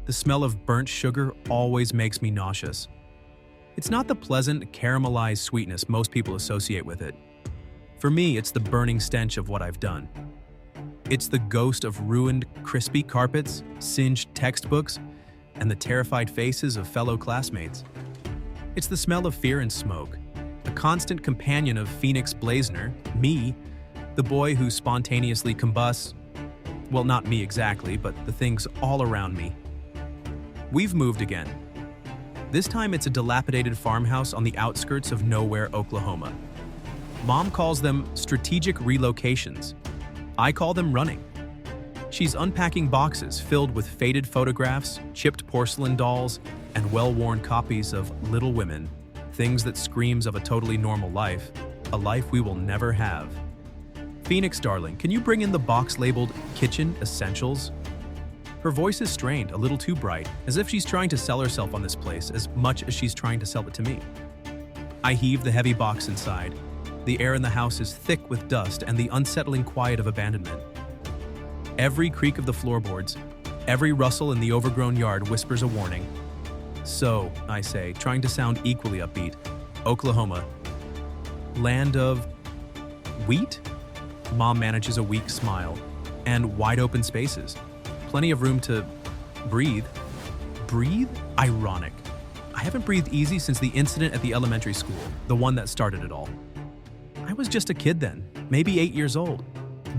The smell of burnt sugar always makes me nauseous. It's not the pleasant, caramelized sweetness most people associate with it. For me, it's the burning stench of what I've done. It's the ghost of ruined, crispy carpets, singed textbooks, and the terrified faces of fellow classmates. It's the smell of fear and smoke, a constant companion of Phoenix Blazener, me, the boy who spontaneously combusts. Well, not me exactly, but the things all around me. We've moved again. This time it's a dilapidated farmhouse on the outskirts of nowhere, Oklahoma. Mom calls them strategic relocations. I call them running. She's unpacking boxes filled with faded photographs, chipped porcelain dolls, and well-worn copies of Little Women, things that screams of a totally normal life, a life we will never have. Phoenix, darling, can you bring in the box labeled Kitchen Essentials? Her voice is strained, a little too bright, as if she's trying to sell herself on this place as much as she's trying to sell it to me. I heave the heavy box inside. The air in the house is thick with dust and the unsettling quiet of abandonment. Every creak of the floorboards, every rustle in the overgrown yard whispers a warning. So, I say, trying to sound equally upbeat, Oklahoma. Land of wheat? Mom manages a weak smile. And wide open spaces. Plenty of room to breathe. Breathe? Ironic. I haven't breathed easy since the incident at the elementary school, the one that started it all. I was just a kid then, maybe 8 years old.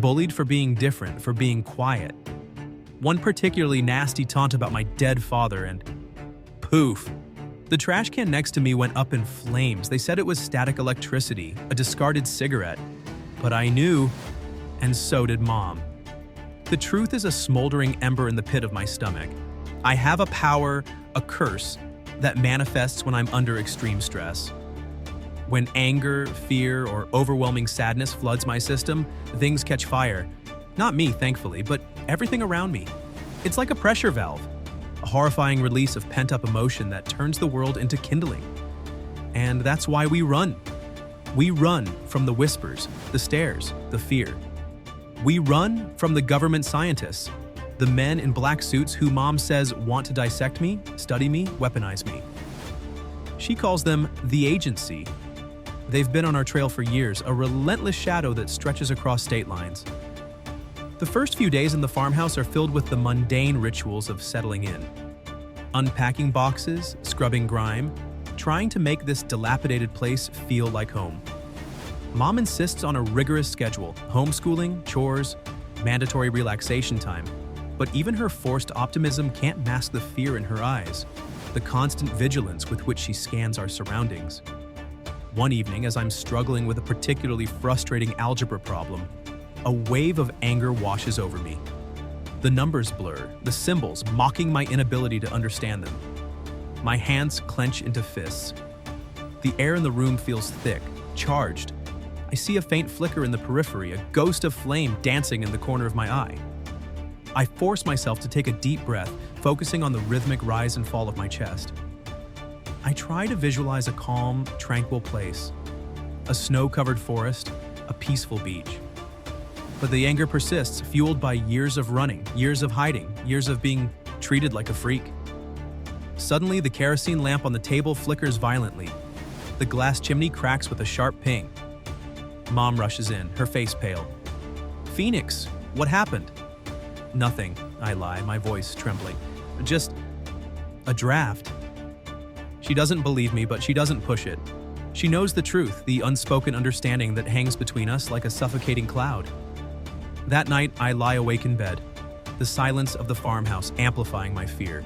Bullied for being different, for being quiet. One particularly nasty taunt about my dead father and poof. The trash can next to me went up in flames. They said it was static electricity, a discarded cigarette. But I knew, and so did Mom. The truth is a smoldering ember in the pit of my stomach. I have a power, a curse, that manifests when I'm under extreme stress. When anger, fear, or overwhelming sadness floods my system, things catch fire. Not me, thankfully, but everything around me. It's like a pressure valve, a horrifying release of pent-up emotion that turns the world into kindling. And that's why we run. We run from the whispers, the stares, the fear. We run from the government scientists, the men in black suits who Mom says want to dissect me, study me, weaponize me. She calls them the agency. They've been on our trail for years, a relentless shadow that stretches across state lines. The first few days in the farmhouse are filled with the mundane rituals of settling in. Unpacking boxes, scrubbing grime, trying to make this dilapidated place feel like home. Mom insists on a rigorous schedule, homeschooling, chores, mandatory relaxation time. But even her forced optimism can't mask the fear in her eyes, the constant vigilance with which she scans our surroundings. One evening, as I'm struggling with a particularly frustrating algebra problem, a wave of anger washes over me. The numbers blur, the symbols mocking my inability to understand them. My hands clench into fists. The air in the room feels thick, charged. I see a faint flicker in the periphery, a ghost of flame dancing in the corner of my eye. I force myself to take a deep breath, focusing on the rhythmic rise and fall of my chest. I try to visualize a calm, tranquil place, a snow-covered forest, a peaceful beach. But the anger persists, fueled by years of running, years of hiding, years of being treated like a freak. Suddenly, the kerosene lamp on the table flickers violently. The glass chimney cracks with a sharp ping. Mom rushes in, her face pale. "Phoenix, what happened?" "Nothing," I lie, my voice trembling. "Just a draft." She doesn't believe me, but she doesn't push it. She knows the truth, the unspoken understanding that hangs between us like a suffocating cloud. That night, I lie awake in bed, the silence of the farmhouse amplifying my fear.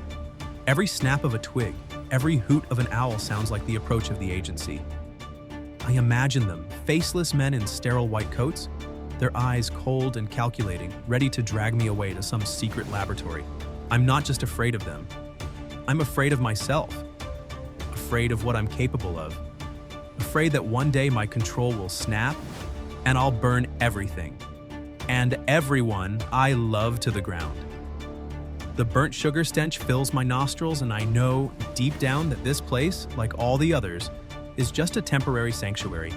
Every snap of a twig, every hoot of an owl sounds like the approach of the agency. I imagine them, faceless men in sterile white coats, their eyes cold and calculating, ready to drag me away to some secret laboratory. I'm not just afraid of them. I'm afraid of myself. Afraid of what I'm capable of. Afraid that one day my control will snap and I'll burn everything. And everyone I love to the ground. The burnt sugar stench fills my nostrils, and I know deep down that this place, like all the others, is just a temporary sanctuary.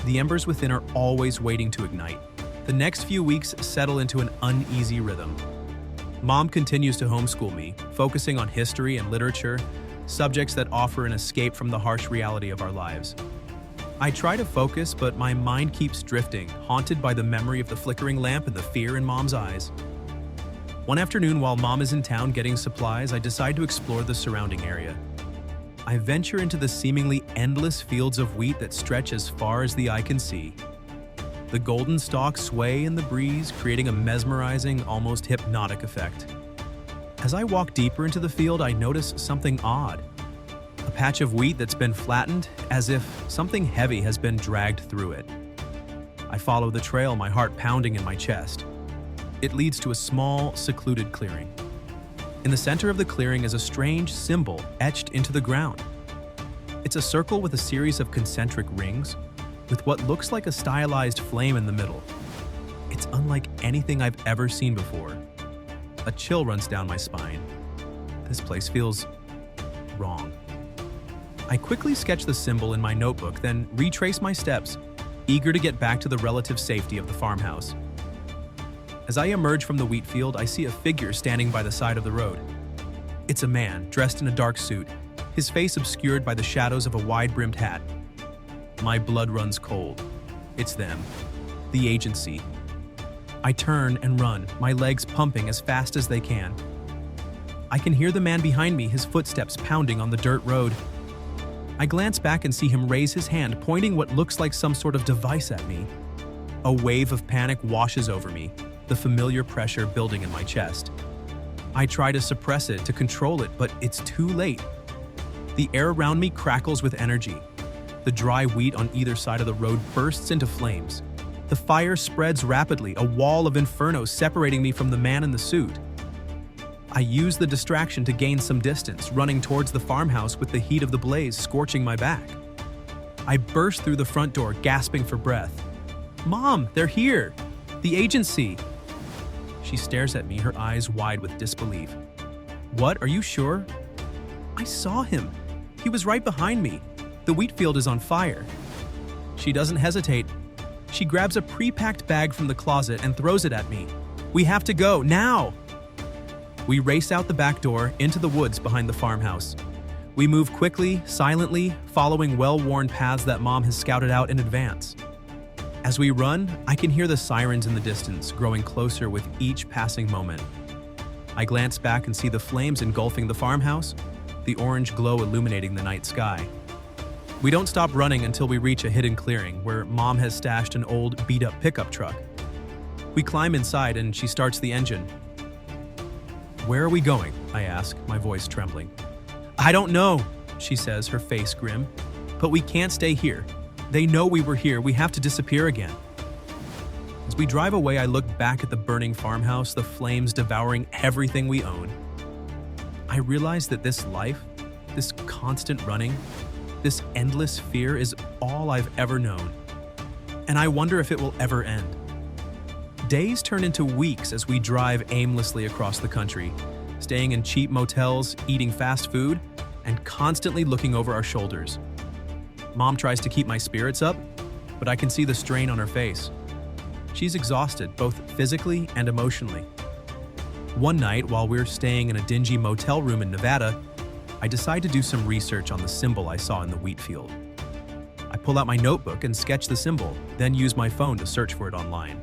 The embers within are always waiting to ignite. The next few weeks settle into an uneasy rhythm. Mom continues to homeschool me, focusing on history and literature, subjects that offer an escape from the harsh reality of our lives. I try to focus, but my mind keeps drifting, haunted by the memory of the flickering lamp and the fear in Mom's eyes. One afternoon, while Mom is in town getting supplies, I decide to explore the surrounding area. I venture into the seemingly endless fields of wheat that stretch as far as the eye can see. The golden stalks sway in the breeze, creating a mesmerizing, almost hypnotic effect. As I walk deeper into the field, I notice something odd. A patch of wheat that's been flattened, as if something heavy has been dragged through it. I follow the trail, my heart pounding in my chest. It leads to a small, secluded clearing. In the center of the clearing is a strange symbol etched into the ground. It's a circle with a series of concentric rings, with what looks like a stylized flame in the middle. It's unlike anything I've ever seen before. A chill runs down my spine. This place feels wrong. I quickly sketch the symbol in my notebook, then retrace my steps, eager to get back to the relative safety of the farmhouse. As I emerge from the wheat field, I see a figure standing by the side of the road. It's a man, dressed in a dark suit, his face obscured by the shadows of a wide-brimmed hat. My blood runs cold. It's them. The agency. I turn and run, my legs pumping as fast as they can. I can hear the man behind me, his footsteps pounding on the dirt road. I glance back and see him raise his hand, pointing what looks like some sort of device at me. A wave of panic washes over me, the familiar pressure building in my chest. I try to suppress it, to control it, but it's too late. The air around me crackles with energy. The dry wheat on either side of the road bursts into flames. The fire spreads rapidly, a wall of Inferno separating me from the man in the suit. I use the distraction to gain some distance, running towards the farmhouse with the heat of the blaze scorching my back. I burst through the front door, gasping for breath. "Mom, they're here! The agency!" She stares at me, her eyes wide with disbelief. "What? Are you sure?" "I saw him. He was right behind me. The wheat field is on fire." She doesn't hesitate. She grabs a pre-packed bag from the closet and throws it at me. "We have to go, now!" We race out the back door, into the woods behind the farmhouse. We move quickly, silently, following well-worn paths that Mom has scouted out in advance. As we run, I can hear the sirens in the distance, growing closer with each passing moment. I glance back and see the flames engulfing the farmhouse, the orange glow illuminating the night sky. We don't stop running until we reach a hidden clearing where Mom has stashed an old, beat-up pickup truck. We climb inside and she starts the engine. "Where are we going?" I ask, my voice trembling. "I don't know," she says, her face grim. "But we can't stay here. They know we were here. We have to disappear again." As we drive away, I look back at the burning farmhouse, the flames devouring everything we own. I realize that this life, this constant running, this endless fear is all I've ever known. And I wonder if it will ever end. Days turn into weeks as we drive aimlessly across the country, staying in cheap motels, eating fast food, and constantly looking over our shoulders. Mom tries to keep my spirits up, but I can see the strain on her face. She's exhausted, both physically and emotionally. One night, while we're staying in a dingy motel room in Nevada, I decide to do some research on the symbol I saw in the wheat field. I pull out my notebook and sketch the symbol, then use my phone to search for it online.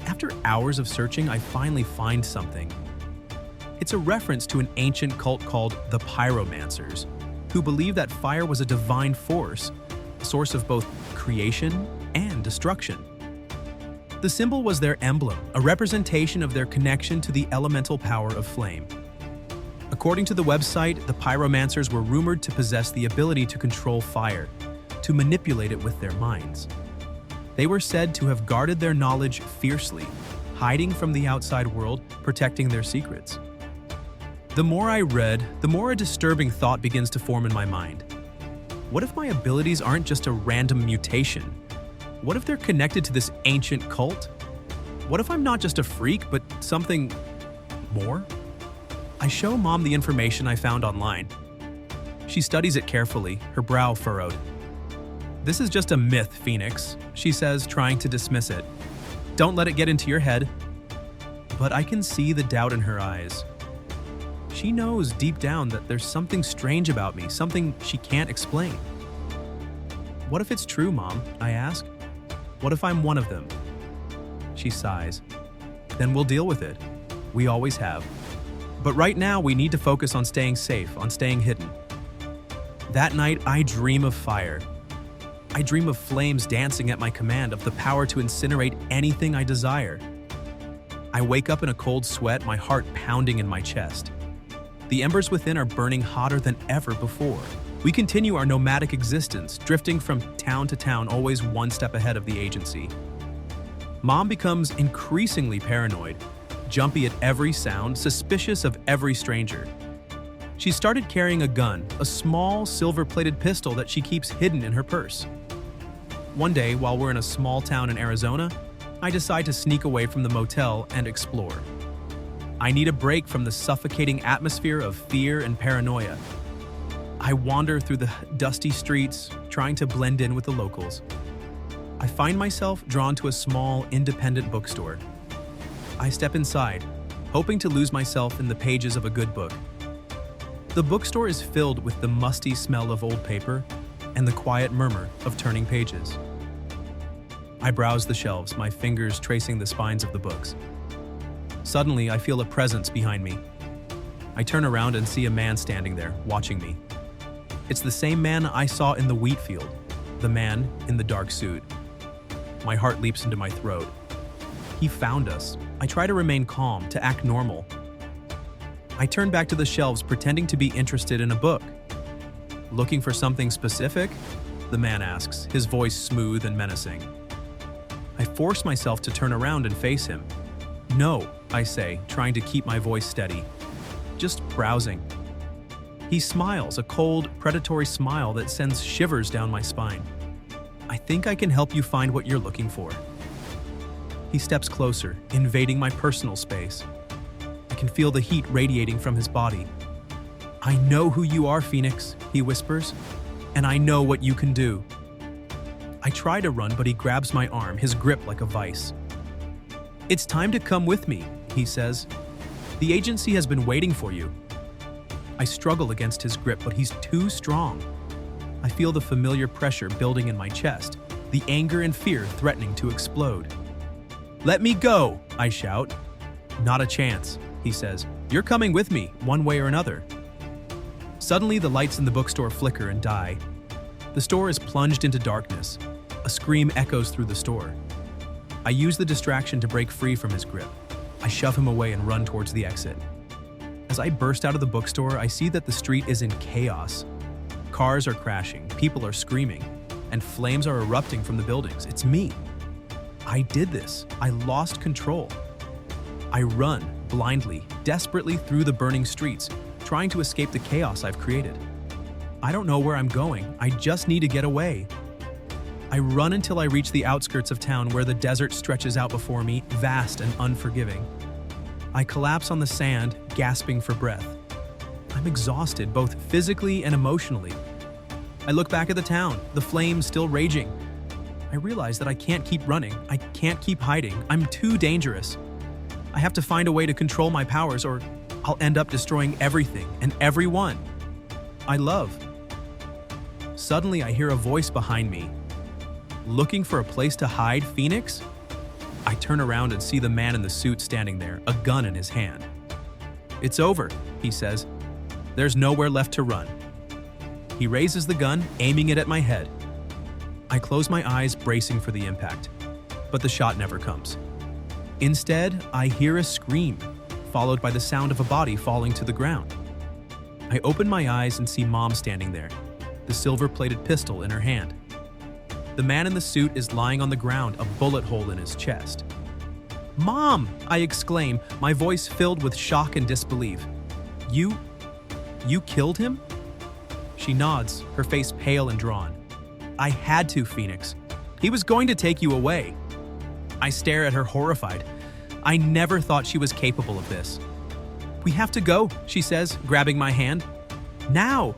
After hours of searching, I finally find something. It's a reference to an ancient cult called the Pyromancers, who believed that fire was a divine force, a source of both creation and destruction. The symbol was their emblem, a representation of their connection to the elemental power of flame. According to the website, the Pyromancers were rumored to possess the ability to control fire, to manipulate it with their minds. They were said to have guarded their knowledge fiercely, hiding from the outside world, protecting their secrets. The more I read, the more a disturbing thought begins to form in my mind. What if my abilities aren't just a random mutation? What if they're connected to this ancient cult? What if I'm not just a freak, but something more? I show Mom the information I found online. She studies it carefully, her brow furrowed. "This is just a myth, Phoenix," she says, trying to dismiss it. "Don't let it get into your head." but I can see the doubt in her eyes. She knows deep down that there's something strange about me, something she can't explain. What if it's true, Mom? I ask. What if I'm one of them? She sighs. Then we'll deal with it. We always have. But right now, we need to focus on staying safe, on staying hidden. That night, I dream of fire. I dream of flames dancing at my command, of the power to incinerate anything I desire. I wake up in a cold sweat, my heart pounding in my chest. The embers within are burning hotter than ever before. We continue our nomadic existence, drifting from town to town, always one step ahead of the agency. Mom becomes increasingly paranoid, jumpy at every sound, suspicious of every stranger. She started carrying a gun, a small silver-plated pistol that she keeps hidden in her purse. One day, while we're in a small town in Arizona, I decide to sneak away from the motel and explore. I need a break from the suffocating atmosphere of fear and paranoia. I wander through the dusty streets, trying to blend in with the locals. I find myself drawn to a small, independent bookstore. I step inside, hoping to lose myself in the pages of a good book. The bookstore is filled with the musty smell of old paper and the quiet murmur of turning pages. I browse the shelves, my fingers tracing the spines of the books. Suddenly, I feel a presence behind me. I turn around and see a man standing there, watching me. It's the same man I saw in the wheat field, the man in the dark suit. My heart leaps into my throat. He found us. I try to remain calm, to act normal. I turn back to the shelves, pretending to be interested in a book. Looking for something specific? The man asks, his voice smooth and menacing. I force myself to turn around and face him. No, I say, trying to keep my voice steady. Just browsing. He smiles, a cold, predatory smile that sends shivers down my spine. I think I can help you find what you're looking for. He steps closer, invading my personal space. I can feel the heat radiating from his body. I know who you are, Phoenix, he whispers, and I know what you can do. I try to run, but he grabs my arm, his grip like a vice. It's time to come with me, he says. The agency has been waiting for you. I struggle against his grip, but he's too strong. I feel the familiar pressure building in my chest, the anger and fear threatening to explode. Let me go, I shout. Not a chance, he says. You're coming with me, one way or another. Suddenly, the lights in the bookstore flicker and die. The store is plunged into darkness. A scream echoes through the store. I use the distraction to break free from his grip. I shove him away and run towards the exit. As I burst out of the bookstore, I see that the street is in chaos. Cars are crashing, people are screaming, and flames are erupting from the buildings. It's me. I did this. I lost control. I run, blindly, desperately through the burning streets, trying to escape the chaos I've created. I don't know where I'm going. I just need to get away. I run until I reach the outskirts of town where the desert stretches out before me, vast and unforgiving. I collapse on the sand, gasping for breath. I'm exhausted, both physically and emotionally. I look back at the town, the flames still raging. I realize that I can't keep running. I can't keep hiding. I'm too dangerous. I have to find a way to control my powers, or I'll end up destroying everything and everyone I love. Suddenly, I hear a voice behind me. Looking for a place to hide, Phoenix? I turn around and see the man in the suit standing there, a gun in his hand. It's over, he says. There's nowhere left to run. He raises the gun, aiming it at my head. I close my eyes, bracing for the impact, but the shot never comes. Instead, I hear a scream, followed by the sound of a body falling to the ground. I open my eyes and see Mom standing there, the silver-plated pistol in her hand. The man in the suit is lying on the ground, a bullet hole in his chest. Mom! I exclaim, my voice filled with shock and disbelief. You killed him? She nods, her face pale and drawn. I had to, Phoenix. He was going to take you away. I stare at her horrified. I never thought she was capable of this. We have to go, she says, grabbing my hand. Now!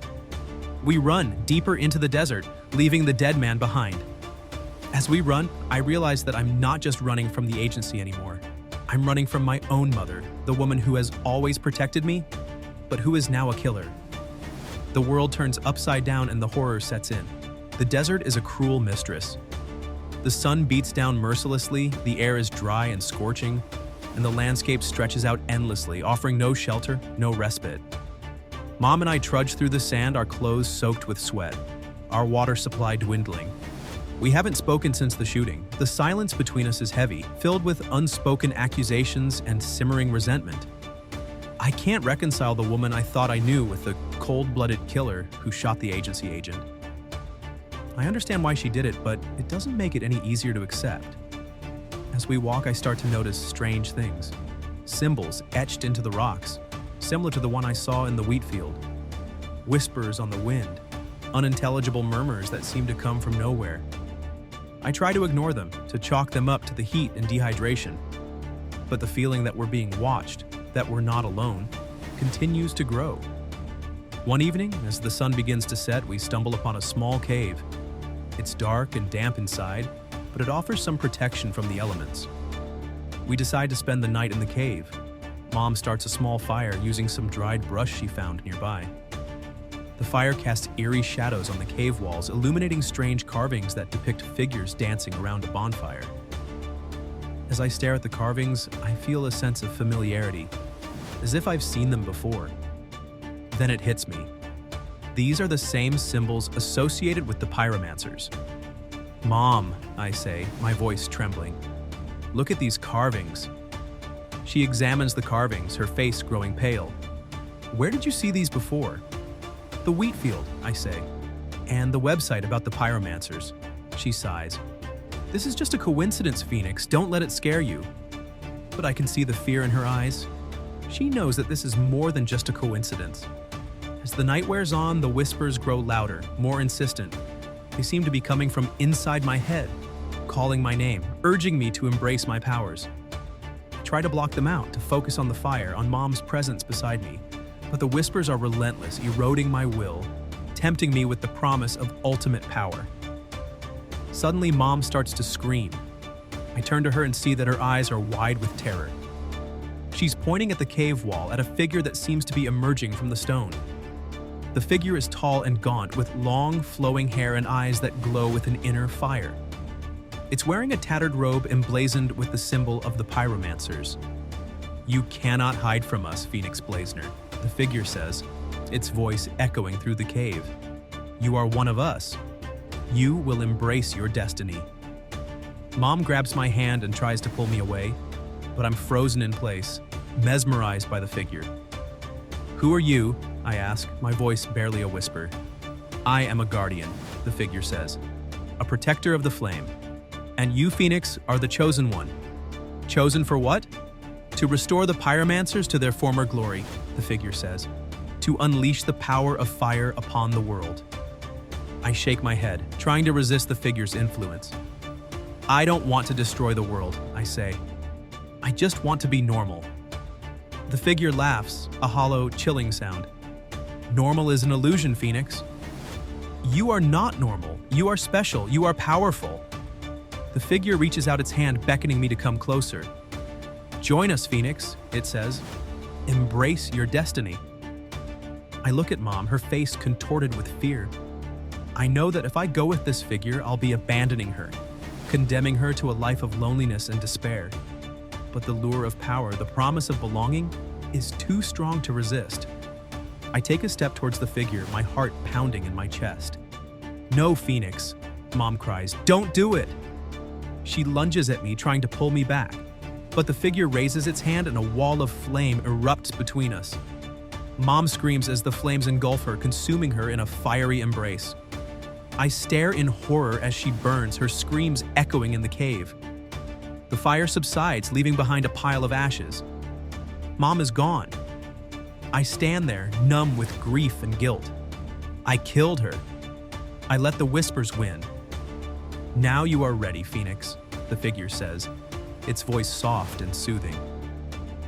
We run deeper into the desert, leaving the dead man behind. As we run, I realize that I'm not just running from the agency anymore. I'm running from my own mother, the woman who has always protected me, but who is now a killer. The world turns upside down and the horror sets in. The desert is a cruel mistress. The sun beats down mercilessly, the air is dry and scorching, and the landscape stretches out endlessly, offering no shelter, no respite. Mom and I trudge through the sand, our clothes soaked with sweat, our water supply dwindling. We haven't spoken since the shooting. The silence between us is heavy, filled with unspoken accusations and simmering resentment. I can't reconcile the woman I thought I knew with the cold-blooded killer who shot the agency agent. I understand why she did it, but it doesn't make it any easier to accept. As we walk, I start to notice strange things. Symbols etched into the rocks, similar to the one I saw in the wheat field. Whispers on the wind, unintelligible murmurs that seem to come from nowhere. I try to ignore them, to chalk them up to the heat and dehydration. But the feeling that we're being watched, that we're not alone, continues to grow. One evening, as the sun begins to set, we stumble upon a small cave. It's dark and damp inside, but it offers some protection from the elements. We decide to spend the night in the cave. Mom starts a small fire using some dried brush she found nearby. The fire casts eerie shadows on the cave walls, illuminating strange carvings that depict figures dancing around a bonfire. As I stare at the carvings, I feel a sense of familiarity, as if I've seen them before. Then it hits me. These are the same symbols associated with the pyromancers. Mom, I say, my voice trembling. Look at these carvings. She examines the carvings, her face growing pale. Where did you see these before? The wheat field, I say, and the website about the pyromancers. She sighs. This is just a coincidence, Phoenix. Don't let it scare you. But I can see the fear in her eyes. She knows that this is more than just a coincidence. As the night wears on, the whispers grow louder, more insistent. They seem to be coming from inside my head, calling my name, urging me to embrace my powers. I try to block them out, to focus on the fire, on Mom's presence beside me. But the whispers are relentless, eroding my will, tempting me with the promise of ultimate power. Suddenly, Mom starts to scream. I turn to her and see that her eyes are wide with terror. She's pointing at the cave wall, at a figure that seems to be emerging from the stone. The figure is tall and gaunt, with long, flowing hair and eyes that glow with an inner fire. It's wearing a tattered robe emblazoned with the symbol of the pyromancers. You cannot hide from us, Phoenix Blazener, the figure says, its voice echoing through the cave. You are one of us. You will embrace your destiny. Mom grabs my hand and tries to pull me away, but I'm frozen in place, mesmerized by the figure. Who are you? I ask, my voice barely a whisper. I am a guardian, the figure says, a protector of the flame. And you, Phoenix, are the chosen one. Chosen for what? To restore the pyromancers to their former glory, the figure says. To unleash the power of fire upon the world. I shake my head, trying to resist the figure's influence. I don't want to destroy the world, I say. I just want to be normal. The figure laughs, a hollow, chilling sound. Normal is an illusion, Phoenix. You are not normal. You are special. You are powerful. The figure reaches out its hand, beckoning me to come closer. Join us, Phoenix, it says. Embrace your destiny. I look at Mom, her face contorted with fear. I know that if I go with this figure, I'll be abandoning her, condemning her to a life of loneliness and despair. But the lure of power, the promise of belonging, is too strong to resist. I take a step towards the figure, my heart pounding in my chest. No, Phoenix, Mom cries. Don't do it! She lunges at me, trying to pull me back. But the figure raises its hand and a wall of flame erupts between us. Mom screams as the flames engulf her, consuming her in a fiery embrace. I stare in horror as she burns, her screams echoing in the cave. The fire subsides, leaving behind a pile of ashes. Mom is gone. I stand there, numb with grief and guilt. I killed her. I let the whispers win. Now you are ready, Phoenix, the figure says, its voice soft and soothing.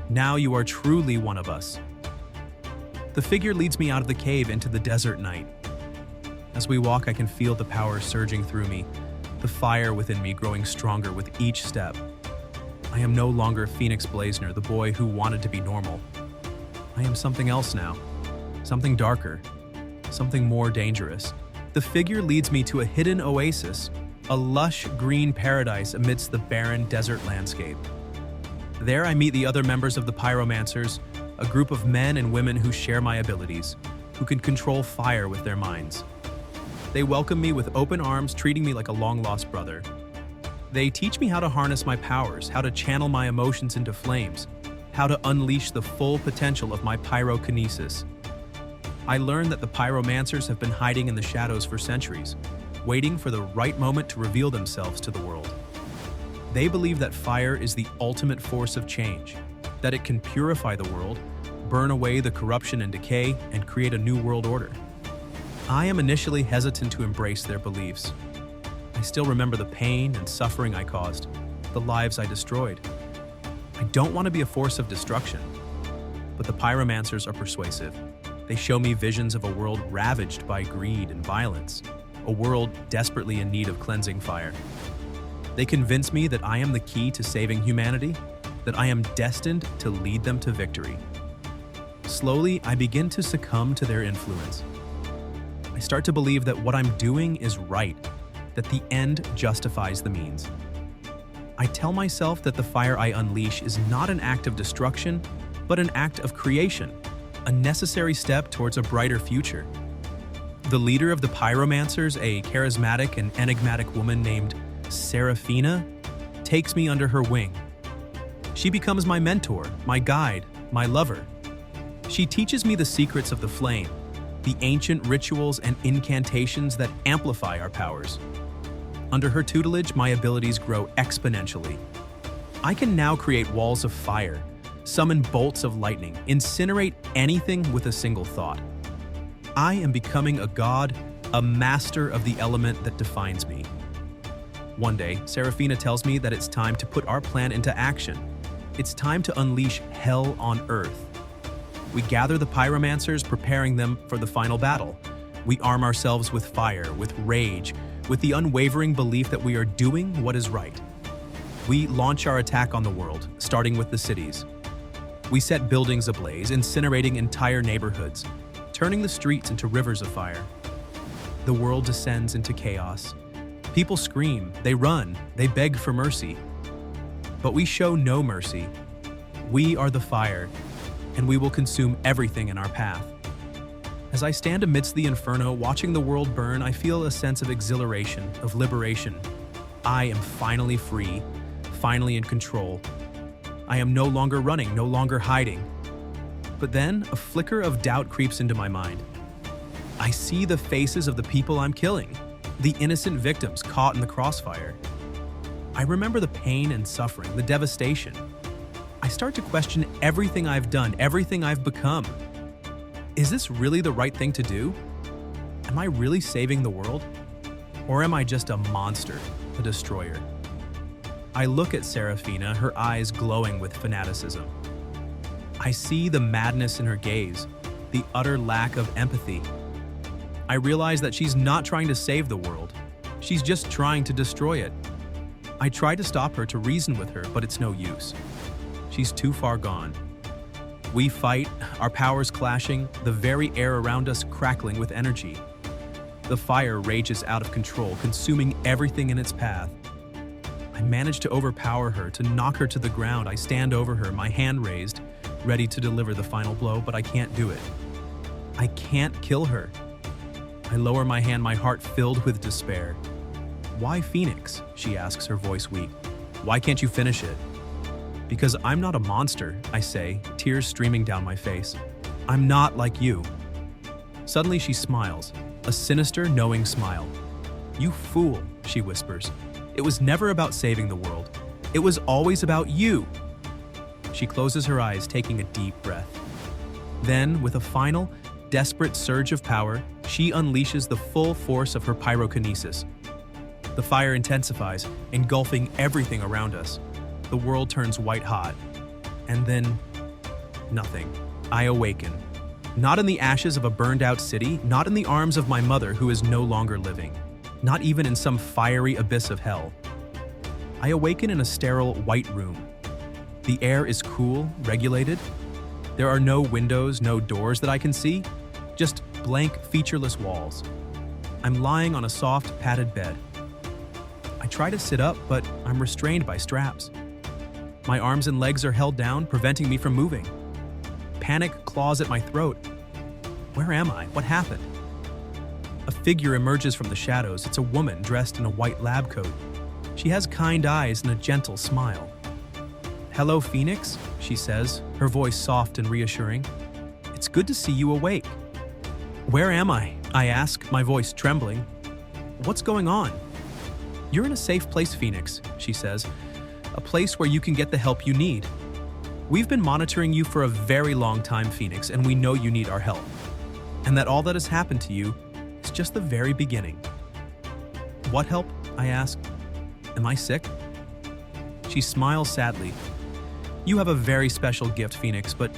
Now you are truly one of us. The figure leads me out of the cave into the desert night. As we walk, I can feel the power surging through me, the fire within me growing stronger with each step. I am no longer Phoenix Blazener, the boy who wanted to be normal. I am something else now. Something darker. Something more dangerous. The figure leads me to a hidden oasis, a lush green paradise amidst the barren desert landscape. There I meet the other members of the Pyromancers, a group of men and women who share my abilities, who can control fire with their minds. They welcome me with open arms, treating me like a long-lost brother. They teach me how to harness my powers, how to channel my emotions into flames, how to unleash the full potential of my pyrokinesis. I learned that the Pyromancers have been hiding in the shadows for centuries, waiting for the right moment to reveal themselves to the world. They believe that fire is the ultimate force of change, that it can purify the world, burn away the corruption and decay, and create a new world order. I am initially hesitant to embrace their beliefs. I still remember the pain and suffering I caused, the lives I destroyed. I don't want to be a force of destruction, but the Pyromancers are persuasive. They show me visions of a world ravaged by greed and violence, a world desperately in need of cleansing fire. They convince me that I am the key to saving humanity, that I am destined to lead them to victory. Slowly, I begin to succumb to their influence. I start to believe that what I'm doing is right, that the end justifies the means. I tell myself that the fire I unleash is not an act of destruction, but an act of creation, a necessary step towards a brighter future. The leader of the Pyromancers, a charismatic and enigmatic woman named Serafina, takes me under her wing. She becomes my mentor, my guide, my lover. She teaches me the secrets of the flame, the ancient rituals and incantations that amplify our powers. Under her tutelage, my abilities grow exponentially. I can now create walls of fire, summon bolts of lightning, incinerate anything with a single thought. I am becoming a god, a master of the element that defines me. One day, Serafina tells me that it's time to put our plan into action. It's time to unleash hell on Earth. We gather the Pyromancers, preparing them for the final battle. We arm ourselves with fire, with rage, with the unwavering belief that we are doing what is right. We launch our attack on the world, starting with the cities. We set buildings ablaze, incinerating entire neighborhoods, turning the streets into rivers of fire. The world descends into chaos. People scream, they run, they beg for mercy. But we show no mercy. We are the fire, and we will consume everything in our path. As I stand amidst the Inferno, watching the world burn, I feel a sense of exhilaration, of liberation. I am finally free, finally in control. I am no longer running, no longer hiding. But then, a flicker of doubt creeps into my mind. I see the faces of the people I'm killing, the innocent victims caught in the crossfire. I remember the pain and suffering, the devastation. I start to question everything I've done, everything I've become. Is this really the right thing to do? Am I really saving the world? Or am I just a monster, a destroyer? I look at Serafina, her eyes glowing with fanaticism. I see the madness in her gaze, the utter lack of empathy. I realize that she's not trying to save the world. She's just trying to destroy it. I try to stop her, to reason with her, but it's no use. She's too far gone. We fight, our powers clashing, the very air around us crackling with energy. The fire rages out of control, consuming everything in its path. I manage to overpower her, to knock her to the ground. I stand over her, my hand raised, ready to deliver the final blow, but I can't do it. I can't kill her. I lower my hand, my heart filled with despair. "Why Phoenix?" she asks, her voice weak. "Why can't you finish it?" "Because I'm not a monster," I say, tears streaming down my face. "I'm not like you." Suddenly she smiles, a sinister, knowing smile. "You fool," she whispers. "It was never about saving the world. It was always about you." She closes her eyes, taking a deep breath. Then, with a final, desperate surge of power, she unleashes the full force of her pyrokinesis. The fire intensifies, engulfing everything around us. The world turns white hot. And then, nothing. I awaken. Not in the ashes of a burned-out city, not in the arms of my mother who is no longer living, not even in some fiery abyss of hell. I awaken in a sterile white room, The air is cool, regulated. There are no windows, no doors that I can see, just blank, featureless walls. I'm lying on a soft, padded bed. I try to sit up, but I'm restrained by straps. My arms and legs are held down, preventing me from moving. Panic claws at my throat. Where am I? What happened? A figure emerges from the shadows. It's a woman dressed in a white lab coat. She has kind eyes and a gentle smile. "Hello, Phoenix," she says, her voice soft and reassuring. "It's good to see you awake." "Where am I?" I ask, my voice trembling. "What's going on?" "You're in a safe place, Phoenix," she says. "A place where you can get the help you need. We've been monitoring you for a very long time, Phoenix, and we know you need our help. And that all that has happened to you is just the very beginning." "What help?" I ask. "Am I sick?" She smiles sadly. "You have a very special gift, Phoenix, but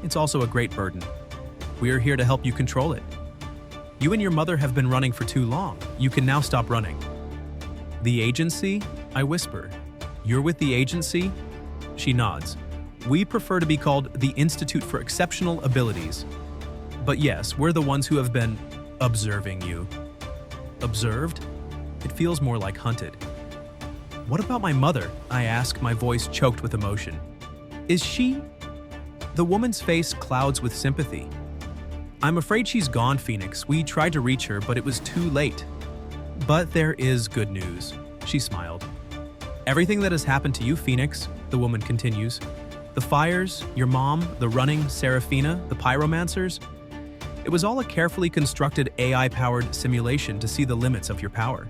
it's also a great burden. We are here to help you control it. You and your mother have been running for too long. You can now stop running." "The agency?" I whisper. "You're with the agency?" She nods. "We prefer to be called the Institute for Exceptional Abilities. But yes, we're the ones who have been observing you." "Observed?" It feels more like hunted. "What about my mother?" I ask, my voice choked with emotion. "Is she—" The woman's face clouds with sympathy. "I'm afraid she's gone, Phoenix. We tried to reach her, but it was too late. But there is good news." She smiled. "Everything that has happened to you, Phoenix," the woman continues, "the fires, your mom, the running, Seraphina, the pyromancers, it was all a carefully constructed AI-powered simulation to see the limits of your power."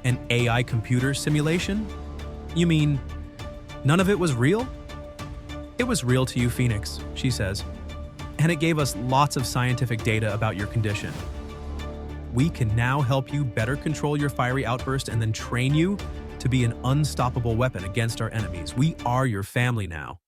"An AI computer simulation? You mean none of it was real?" "It was real to you, Phoenix," she says, "and it gave us lots of scientific data about your condition. We can now help you better control your fiery outburst and then train you to be an unstoppable weapon against our enemies. We are your family now."